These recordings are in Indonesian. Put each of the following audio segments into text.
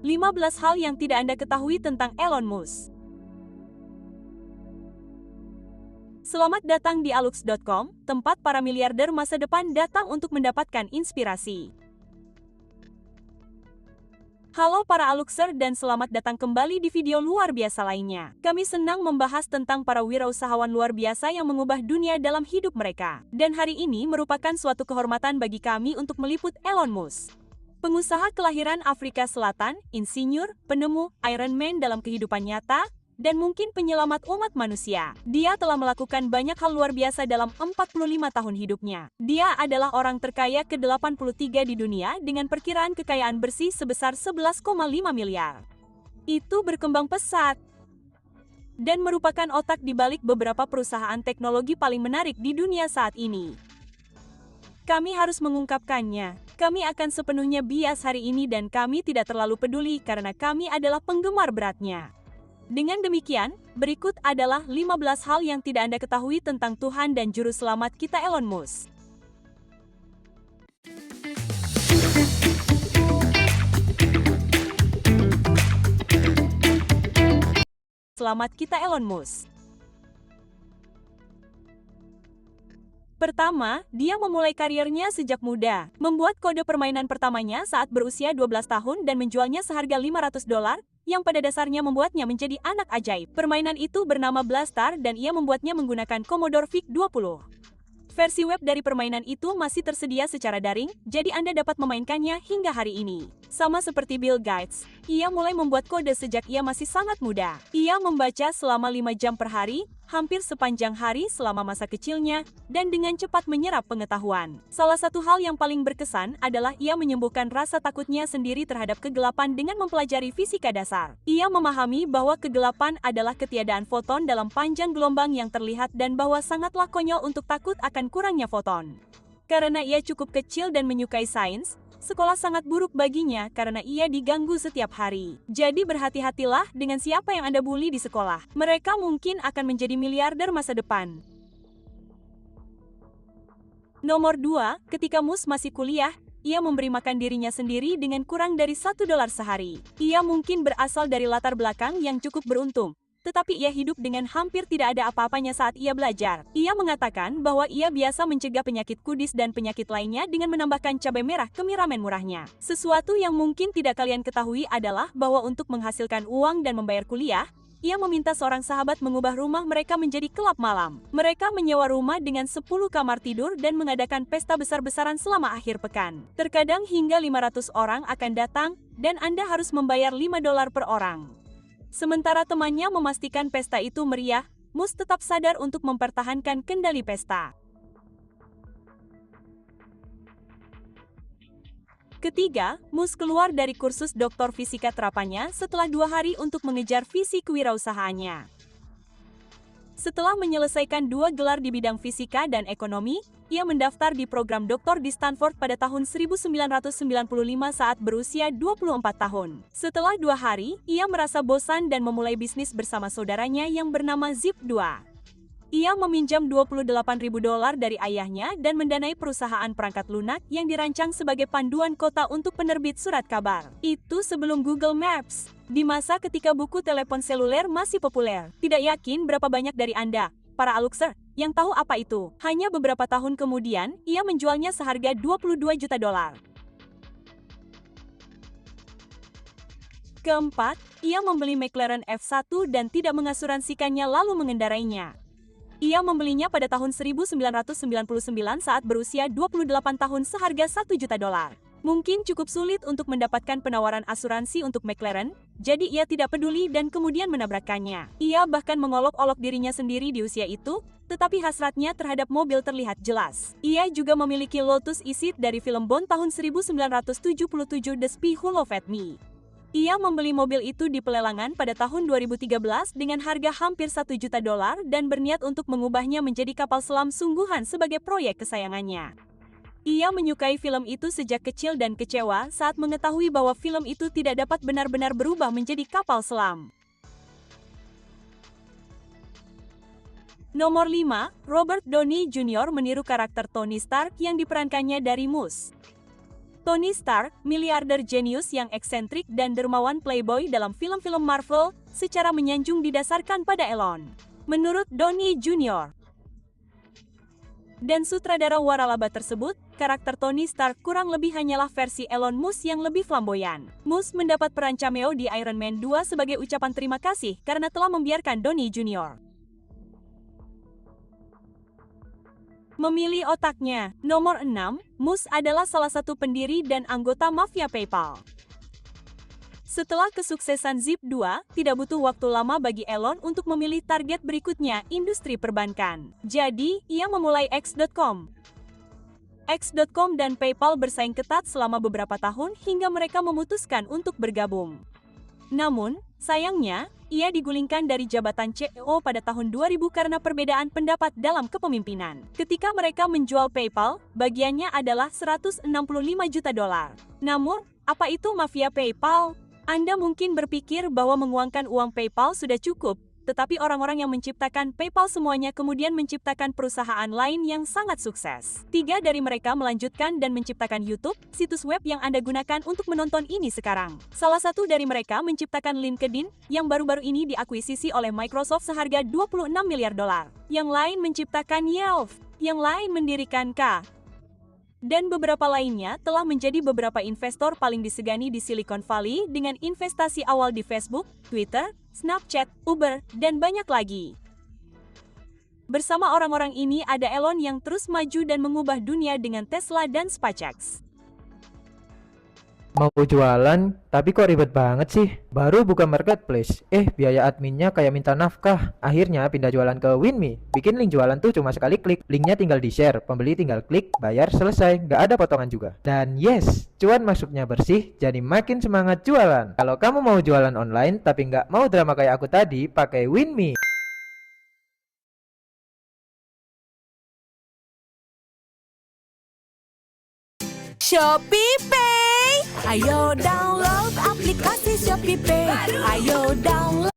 15 hal yang tidak Anda ketahui tentang Elon Musk. Selamat datang di alux.com, tempat para miliarder masa depan datang untuk mendapatkan inspirasi. Halo para Aluxer dan selamat datang kembali di video luar biasa lainnya. Kami senang membahas tentang para wirausahawan luar biasa yang mengubah dunia dalam hidup mereka. Dan hari ini merupakan suatu kehormatan bagi kami untuk meliput Elon Musk. Pengusaha kelahiran Afrika Selatan, insinyur, penemu, Iron Man dalam kehidupan nyata, dan mungkin penyelamat umat manusia. Dia telah melakukan banyak hal luar biasa dalam 45 tahun hidupnya. Dia adalah orang terkaya ke-83 di dunia dengan perkiraan kekayaan bersih sebesar 11,5 miliar. Itu berkembang pesat dan merupakan otak di balik beberapa perusahaan teknologi paling menarik di dunia saat ini. Kami harus mengungkapkannya. Kami akan sepenuhnya bias hari ini dan kami tidak terlalu peduli karena kami adalah penggemar beratnya. Dengan demikian, berikut adalah 15 hal yang tidak Anda ketahui tentang Tuhan dan Juru Selamat kita Elon Musk. Selamat kita Elon Musk. Pertama, dia memulai karirnya sejak muda, membuat kode permainan pertamanya saat berusia 12 tahun dan menjualnya seharga $500, yang pada dasarnya membuatnya menjadi anak ajaib. Permainan itu bernama Blastar dan ia membuatnya menggunakan Commodore VIC-20. Versi web dari permainan itu masih tersedia secara daring, jadi Anda dapat memainkannya hingga hari ini. Sama seperti Bill Gates, ia mulai membuat kode sejak ia masih sangat muda. Ia membaca selama 5 jam per hari, hampir sepanjang hari selama masa kecilnya, dan dengan cepat menyerap pengetahuan. Salah satu hal yang paling berkesan adalah ia menyembuhkan rasa takutnya sendiri terhadap kegelapan dengan mempelajari fisika dasar. Ia memahami bahwa kegelapan adalah ketiadaan foton dalam panjang gelombang yang terlihat dan bahwa sangatlah konyol untuk takut akan kurangnya foton. Karena ia cukup kecil dan menyukai sains, sekolah sangat buruk baginya karena ia diganggu setiap hari. Jadi berhati-hatilah dengan siapa yang Anda bully di sekolah. Mereka mungkin akan menjadi miliarder masa depan. Nomor 2, ketika Musk masih kuliah, ia memberi makan dirinya sendiri dengan kurang dari $1 sehari. Ia mungkin berasal dari latar belakang yang cukup beruntung, tetapi ia hidup dengan hampir tidak ada apa-apanya saat ia belajar. Ia mengatakan bahwa ia biasa mencegah penyakit kudis dan penyakit lainnya dengan menambahkan cabai merah ke mie ramen murahnya. Sesuatu yang mungkin tidak kalian ketahui adalah bahwa untuk menghasilkan uang dan membayar kuliah, ia meminta seorang sahabat mengubah rumah mereka menjadi klub malam. Mereka menyewa rumah dengan 10 kamar tidur dan mengadakan pesta besar-besaran selama akhir pekan. Terkadang hingga 500 orang akan datang, dan Anda harus membayar $5 per orang. Sementara temannya memastikan pesta itu meriah, Musk tetap sadar untuk mempertahankan kendali pesta. Ketiga, Musk keluar dari kursus doktor fisika terapannya setelah 2 hari untuk mengejar visi kewirausahaannya. Setelah menyelesaikan 2 gelar di bidang fisika dan ekonomi, ia mendaftar di program doktor di Stanford pada tahun 1995 saat berusia 24 tahun. Setelah 2 hari, ia merasa bosan dan memulai bisnis bersama saudaranya yang bernama Zip2. Ia meminjam $28.000 dari ayahnya dan mendanai perusahaan perangkat lunak yang dirancang sebagai panduan kota untuk penerbit surat kabar. Itu sebelum Google Maps. Di masa ketika buku telepon seluler masih populer. Tidak yakin berapa banyak dari Anda, para Aluxer, yang tahu apa itu. Hanya beberapa tahun kemudian, ia menjualnya seharga $22 juta. Keempat, ia membeli McLaren F1 dan tidak mengasuransikannya lalu mengendarainya. Ia membelinya pada tahun 1999 saat berusia 28 tahun seharga $1 juta. Mungkin cukup sulit untuk mendapatkan penawaran asuransi untuk McLaren, jadi ia tidak peduli dan kemudian menabrakkannya. Ia bahkan mengolok-olok dirinya sendiri di usia itu, tetapi hasratnya terhadap mobil terlihat jelas. Ia juga memiliki Lotus Exit dari film Bond tahun 1977 The Spy Who Loved Me. Ia membeli mobil itu di pelelangan pada tahun 2013 dengan harga hampir $1 juta dan berniat untuk mengubahnya menjadi kapal selam sungguhan sebagai proyek kesayangannya. Ia menyukai film itu sejak kecil dan kecewa saat mengetahui bahwa film itu tidak dapat benar-benar berubah menjadi kapal selam. Nomor 5, Robert Downey Jr. meniru karakter Tony Stark yang diperankannya dari Musk. Tony Stark, miliarder jenius yang eksentrik dan dermawan playboy dalam film-film Marvel, secara menyanjung didasarkan pada Elon. Menurut Downey Jr. dan sutradara waralaba tersebut, karakter Tony Stark kurang lebih hanyalah versi Elon Musk yang lebih flamboyan. Musk mendapat peran cameo di Iron Man 2 sebagai ucapan terima kasih karena telah membiarkan Downey Jr. memilih otaknya. Nomor 6, Musk adalah salah satu pendiri dan anggota mafia PayPal. Setelah kesuksesan Zip 2, tidak butuh waktu lama bagi Elon untuk memilih target berikutnya, industri perbankan. Jadi, ia memulai X.com. X.com dan PayPal bersaing ketat selama beberapa tahun hingga mereka memutuskan untuk bergabung. Namun, sayangnya, ia digulingkan dari jabatan CEO pada tahun 2000 karena perbedaan pendapat dalam kepemimpinan. Ketika mereka menjual PayPal, bagiannya adalah $165 juta. Namun, apa itu mafia PayPal? Anda mungkin berpikir bahwa menguangkan uang PayPal sudah cukup, tetapi orang-orang yang menciptakan PayPal semuanya kemudian menciptakan perusahaan lain yang sangat sukses. 3 dari mereka melanjutkan dan menciptakan YouTube, situs web yang Anda gunakan untuk menonton ini sekarang. Salah satu dari mereka menciptakan LinkedIn, yang baru-baru ini diakuisisi oleh Microsoft seharga $26 miliar. Yang lain menciptakan Yelp, yang lain mendirikan K. Dan beberapa lainnya telah menjadi beberapa investor paling disegani di Silicon Valley dengan investasi awal di Facebook, Twitter, Snapchat, Uber, dan banyak lagi. Bersama orang-orang ini ada Elon yang terus maju dan mengubah dunia dengan Tesla dan SpaceX. Mau jualan, tapi kok ribet banget sih? Baru buka marketplace, biaya adminnya kayak minta nafkah. Akhirnya pindah jualan ke Winme. Bikin link jualan tuh cuma sekali klik. Linknya tinggal di-share, pembeli tinggal klik, bayar, selesai. Nggak ada potongan juga. Dan yes, cuan masuknya bersih, jadi makin semangat jualan. Kalau kamu mau jualan online, tapi nggak mau drama kayak aku tadi, pakai Winme. ShopeePay. Ayo download aplikasi ShopeePay. Ayo download.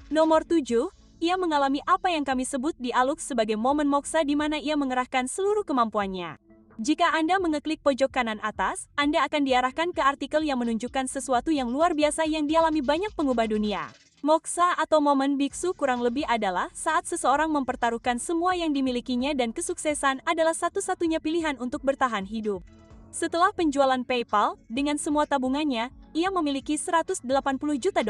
Nomor 7, ia mengalami apa yang kami sebut di Alux sebagai momen moksa di mana ia mengerahkan seluruh kemampuannya. Jika Anda mengeklik pojok kanan atas, Anda akan diarahkan ke artikel yang menunjukkan sesuatu yang luar biasa yang dialami banyak pengubah dunia. Moksa atau momen biksu kurang lebih adalah saat seseorang mempertaruhkan semua yang dimilikinya dan kesuksesan adalah satu-satunya pilihan untuk bertahan hidup. Setelah penjualan PayPal, dengan semua tabungannya, ia memiliki $180 juta.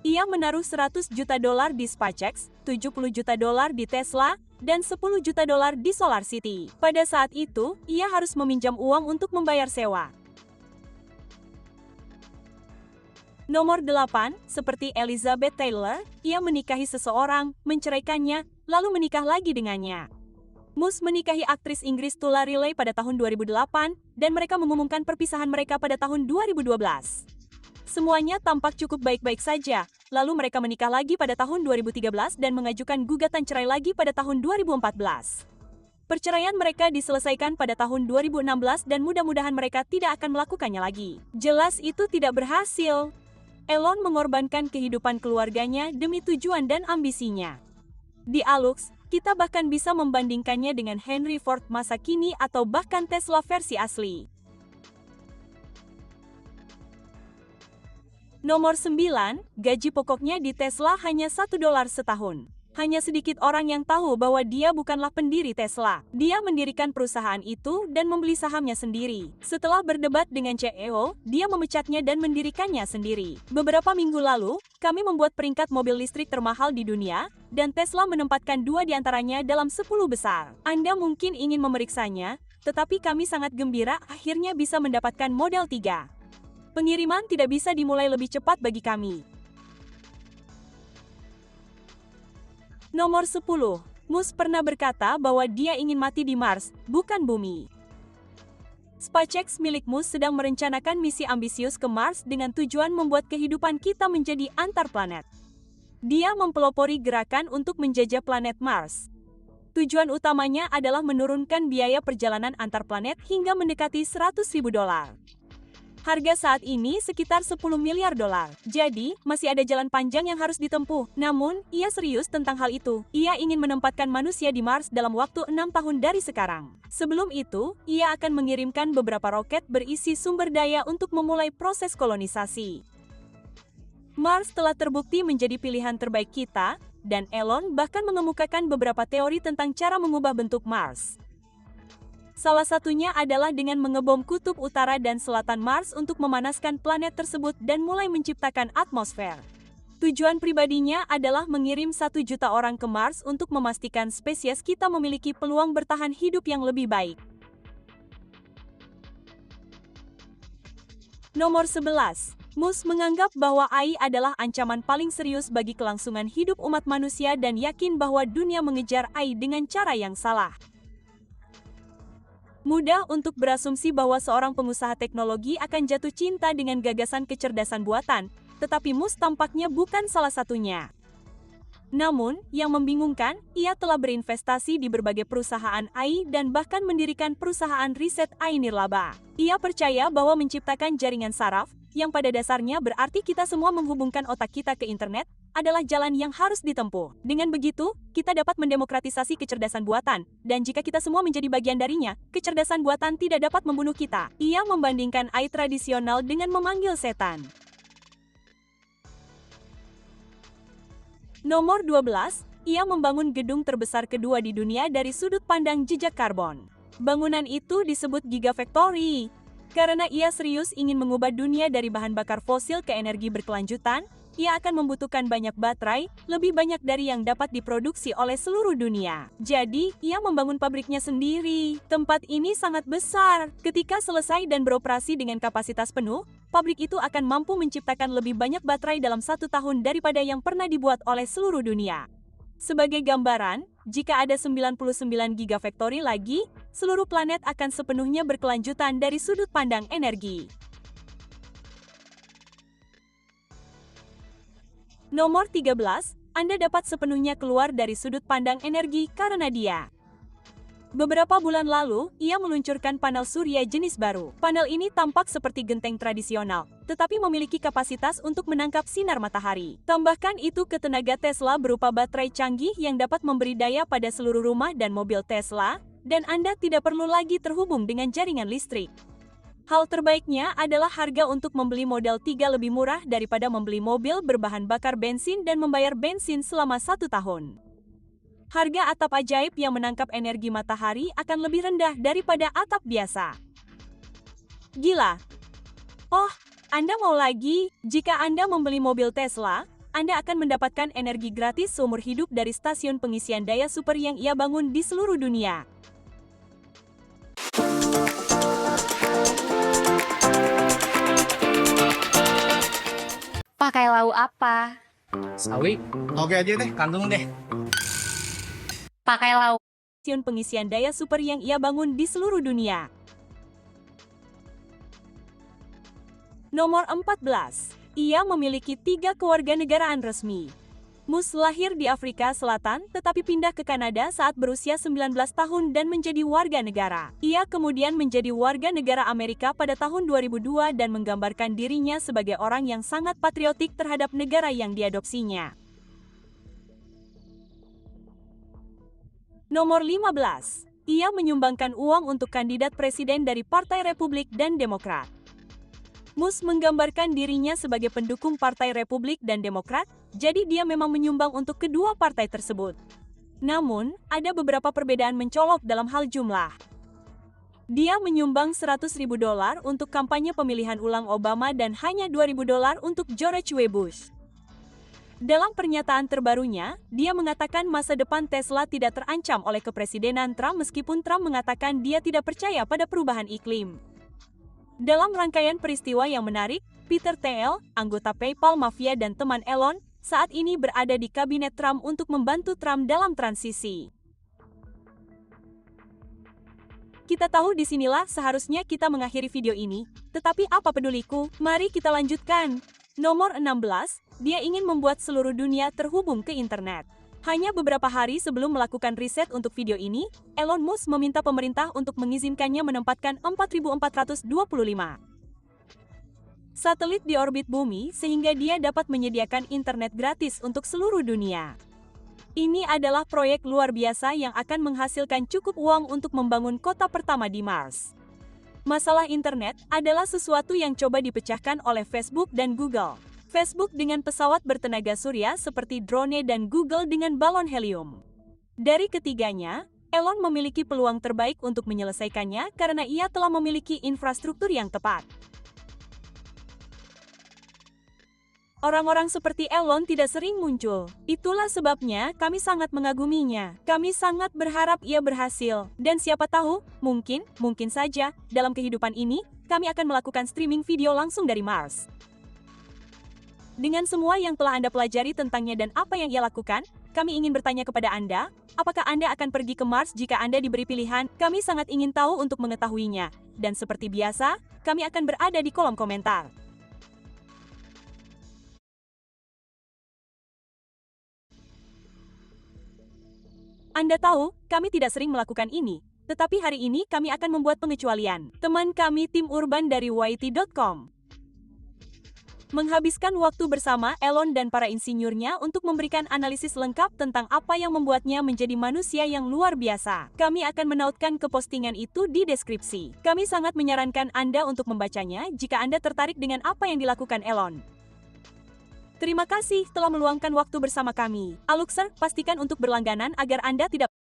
Ia menaruh $100 juta di SpaceX, $70 juta di Tesla, dan $10 juta di SolarCity. Pada saat itu, ia harus meminjam uang untuk membayar sewa. Nomor 8, seperti Elizabeth Taylor, ia menikahi seseorang, menceraikannya, lalu menikah lagi dengannya. Musk menikahi aktris Inggris Tula Riley pada tahun 2008, dan mereka mengumumkan perpisahan mereka pada tahun 2012. Semuanya tampak cukup baik-baik saja, lalu mereka menikah lagi pada tahun 2013 dan mengajukan gugatan cerai lagi pada tahun 2014. Perceraian mereka diselesaikan pada tahun 2016 dan mudah-mudahan mereka tidak akan melakukannya lagi. Jelas itu tidak berhasil. Elon mengorbankan kehidupan keluarganya demi tujuan dan ambisinya. Di Alux, kita bahkan bisa membandingkannya dengan Henry Ford masa kini atau bahkan Tesla versi asli. Nomor 9, gaji pokoknya di Tesla hanya $1 setahun. Hanya sedikit orang yang tahu bahwa dia bukanlah pendiri Tesla. Dia mendirikan perusahaan itu dan membeli sahamnya sendiri. Setelah berdebat dengan CEO, dia memecatnya dan mendirikannya sendiri. Beberapa minggu lalu, kami membuat peringkat mobil listrik termahal di dunia, dan Tesla menempatkan 2 di antaranya dalam 10 besar. Anda mungkin ingin memeriksanya, tetapi kami sangat gembira akhirnya bisa mendapatkan Model 3. Pengiriman tidak bisa dimulai lebih cepat bagi kami. Nomor 10, Musk pernah berkata bahwa dia ingin mati di Mars, bukan bumi. SpaceX milik Musk sedang merencanakan misi ambisius ke Mars dengan tujuan membuat kehidupan kita menjadi antar planet. Dia mempelopori gerakan untuk menjajah planet Mars. Tujuan utamanya adalah menurunkan biaya perjalanan antar planet hingga mendekati $100.000. Harga saat ini sekitar 10 miliar dolar. Jadi, masih ada jalan panjang yang harus ditempuh. Namun, ia serius tentang hal itu. Ia ingin menempatkan manusia di Mars dalam waktu 6 tahun dari sekarang. Sebelum itu, ia akan mengirimkan beberapa roket berisi sumber daya untuk memulai proses kolonisasi. Mars telah terbukti menjadi pilihan terbaik kita, dan Elon bahkan mengemukakan beberapa teori tentang cara mengubah bentuk Mars. Salah satunya adalah dengan mengebom kutub utara dan selatan Mars untuk memanaskan planet tersebut dan mulai menciptakan atmosfer. Tujuan pribadinya adalah mengirim 1 juta orang ke Mars untuk memastikan spesies kita memiliki peluang bertahan hidup yang lebih baik. Nomor 11. Musk menganggap bahwa AI adalah ancaman paling serius bagi kelangsungan hidup umat manusia dan yakin bahwa dunia mengejar AI dengan cara yang salah. Mudah untuk berasumsi bahwa seorang pengusaha teknologi akan jatuh cinta dengan gagasan kecerdasan buatan, tetapi Musk tampaknya bukan salah satunya. Namun, yang membingungkan, ia telah berinvestasi di berbagai perusahaan AI dan bahkan mendirikan perusahaan riset AI nirlaba. Ia percaya bahwa menciptakan jaringan saraf, yang pada dasarnya berarti kita semua menghubungkan otak kita ke internet, adalah jalan yang harus ditempuh. Dengan begitu, kita dapat mendemokratisasi kecerdasan buatan, dan jika kita semua menjadi bagian darinya, kecerdasan buatan tidak dapat membunuh kita. Ia membandingkan AI tradisional dengan memanggil setan. Nomor 12, ia membangun gedung terbesar kedua di dunia dari sudut pandang jejak karbon. Bangunan itu disebut Gigafactory, karena ia serius ingin mengubah dunia dari bahan bakar fosil ke energi berkelanjutan. Ia akan membutuhkan banyak baterai, lebih banyak dari yang dapat diproduksi oleh seluruh dunia. Jadi, ia membangun pabriknya sendiri. Tempat ini sangat besar. Ketika selesai dan beroperasi dengan kapasitas penuh, pabrik itu akan mampu menciptakan lebih banyak baterai dalam 1 tahun daripada yang pernah dibuat oleh seluruh dunia. Sebagai gambaran, jika ada 99 gigafactory lagi, seluruh planet akan sepenuhnya berkelanjutan dari sudut pandang energi. Nomor 13, Anda dapat sepenuhnya keluar dari sudut pandang energi karena dia. Beberapa bulan lalu, ia meluncurkan panel surya jenis baru. Panel ini tampak seperti genteng tradisional, tetapi memiliki kapasitas untuk menangkap sinar matahari. Tambahkan itu ke tenaga Tesla berupa baterai canggih yang dapat memberi daya pada seluruh rumah dan mobil Tesla, dan Anda tidak perlu lagi terhubung dengan jaringan listrik. Hal terbaiknya adalah harga untuk membeli model 3 lebih murah daripada membeli mobil berbahan bakar bensin dan membayar bensin selama 1 tahun. Harga atap ajaib yang menangkap energi matahari akan lebih rendah daripada atap biasa. Gila! Oh, Anda mau lagi? Jika Anda membeli mobil Tesla, Anda akan mendapatkan energi gratis seumur hidup dari stasiun pengisian daya super yang ia bangun di seluruh dunia. Pakai lauk apa? Sawi, oke aja deh, kantong deh. Pakai lauk. Stasiun pengisian daya super yang ia bangun di seluruh dunia. Nomor 14. Ia memiliki 3 kewarganegaraan resmi. Musk lahir di Afrika Selatan tetapi pindah ke Kanada saat berusia 19 tahun dan menjadi warga negara. Ia kemudian menjadi warga negara Amerika pada tahun 2002 dan menggambarkan dirinya sebagai orang yang sangat patriotik terhadap negara yang diadopsinya. Nomor 15. Ia menyumbangkan uang untuk kandidat presiden dari Partai Republik dan Demokrat. Musk menggambarkan dirinya sebagai pendukung Partai Republik dan Demokrat, jadi dia memang menyumbang untuk kedua partai tersebut. Namun, ada beberapa perbedaan mencolok dalam hal jumlah. Dia menyumbang $100.000 untuk kampanye pemilihan ulang Obama dan hanya $2.000 untuk George W. Bush. Dalam pernyataan terbarunya, dia mengatakan masa depan Tesla tidak terancam oleh kepresidenan Trump meskipun Trump mengatakan dia tidak percaya pada perubahan iklim. Dalam rangkaian peristiwa yang menarik, Peter Thiel, anggota PayPal Mafia dan teman Elon, saat ini berada di kabinet Trump untuk membantu Trump dalam transisi. Kita tahu disinilah seharusnya kita mengakhiri video ini, tetapi apa peduliku, mari kita lanjutkan. Nomor 16, dia ingin membuat seluruh dunia terhubung ke internet. Hanya beberapa hari sebelum melakukan riset untuk video ini, Elon Musk meminta pemerintah untuk mengizinkannya menempatkan 4.425 satelit di orbit bumi sehingga dia dapat menyediakan internet gratis untuk seluruh dunia. Ini adalah proyek luar biasa yang akan menghasilkan cukup uang untuk membangun kota pertama di Mars. Masalah internet adalah sesuatu yang coba dipecahkan oleh Facebook dan Google. Facebook dengan pesawat bertenaga surya seperti drone dan Google dengan balon helium. Dari ketiganya, Elon memiliki peluang terbaik untuk menyelesaikannya karena ia telah memiliki infrastruktur yang tepat. Orang-orang seperti Elon tidak sering muncul. Itulah sebabnya kami sangat mengaguminya. Kami sangat berharap ia berhasil. Dan siapa tahu, mungkin saja, dalam kehidupan ini, kami akan melakukan streaming video langsung dari Mars. Dengan semua yang telah Anda pelajari tentangnya dan apa yang ia lakukan, kami ingin bertanya kepada Anda, apakah Anda akan pergi ke Mars jika Anda diberi pilihan? Kami sangat ingin tahu untuk mengetahuinya. Dan seperti biasa, kami akan berada di kolom komentar. Anda tahu, kami tidak sering melakukan ini, tetapi hari ini kami akan membuat pengecualian. Teman kami tim urban dari YT.com menghabiskan waktu bersama Elon dan para insinyurnya untuk memberikan analisis lengkap tentang apa yang membuatnya menjadi manusia yang luar biasa. Kami akan menautkan ke postingan itu di deskripsi. Kami sangat menyarankan Anda untuk membacanya jika Anda tertarik dengan apa yang dilakukan Elon. Terima kasih telah meluangkan waktu bersama kami. Aluxer, pastikan untuk berlangganan agar Anda tidak